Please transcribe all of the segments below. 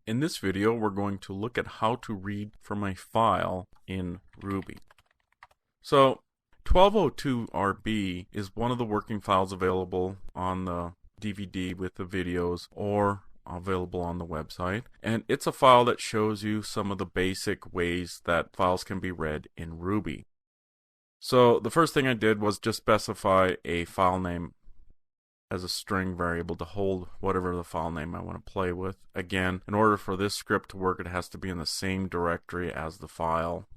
In this video, we're going to look at how to read from a file in Ruby. So 1202RB is one of the working files available on the DVD with the videos or available on the website. And it's a file that shows you some of the basic ways that files can be read in Ruby. So the first thing I did was just specify a file name as a string variable to hold whatever the file name I want to play with. Again, in order for this script to work, it has to be in the same directory as the file.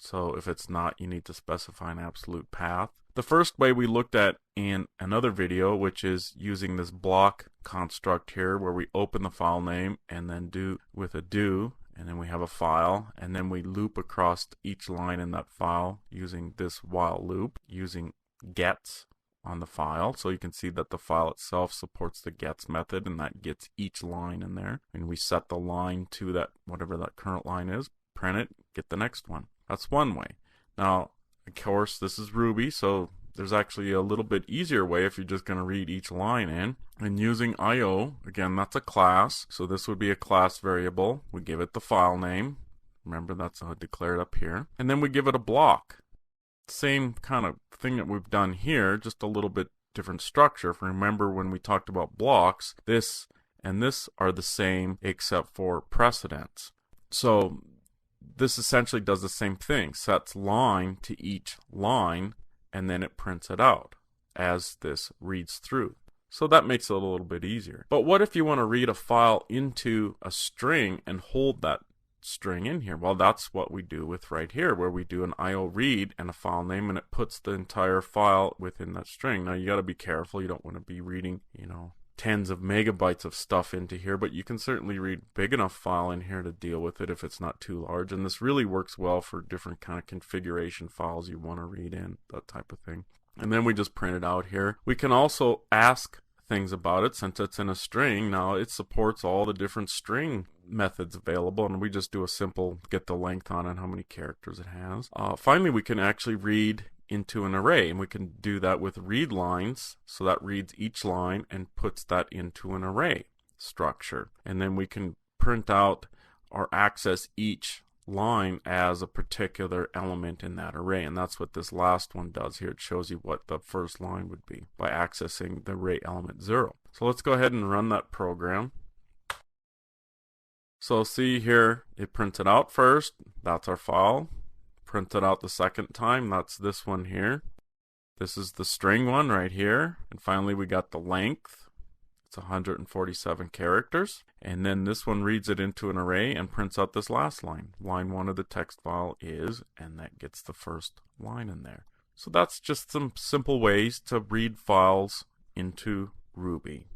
So if it's not, you need to specify an absolute path. The first way we looked at in another video, which is using this block construct here, where we open the file name and then do with a do, and then we have a file, and then we loop across each line in that file using this while loop, using gets on the file. So you can see that the file itself supports the gets method, and that gets each line in there. And we set the line to that, whatever that current line is, print it, get the next one. That's one way. Now, of course, this is Ruby, so there's actually a little bit easier way if you're just going to read each line in. And using IO, again, that's a class. So this would be a class variable. We give it the file name. Remember, that's declared up here. And then we give it a block. Same kind of thing that we've done here, just a little bit different structure. If you remember when we talked about blocks, this and this are the same except for precedence. So this essentially does the same thing, sets line to each line, and then it prints it out as this reads through. So that makes it a little bit easier. But what if you want to read a file into a string and hold that string in here? Well, that's what we do with right here, where we do an IO read and a file name, and it puts the entire file within that string. Now you got to be careful. You don't want to be reading, tens of megabytes of stuff into here, but you can certainly read big enough file in here to deal with it if it's not too large. And this really works well for different kind of configuration files you want to read in, that type of thing. And then we just print it out here. We can also ask things about it. Since it's in a string, now it supports all the different string methods available, and we just do a simple get the length on it, how many characters it has. Finally, we can actually read into an array, and we can do that with read lines. So that reads each line and puts that into an array structure, and then we can print out or access each line as a particular element in that array. And that's what this last one does here. It shows you what the first line would be by accessing the array element 0. So let's go ahead and run that program. So see here, it prints it out first. That's our file. Print it out the second time. That's this one here. This is the string one right here. And finally we got the length. It's 147 characters. And then this one reads it into an array and prints out this last line. Line 1 of the text file is, and that gets the first line in there. So that's just some simple ways to read files into Ruby.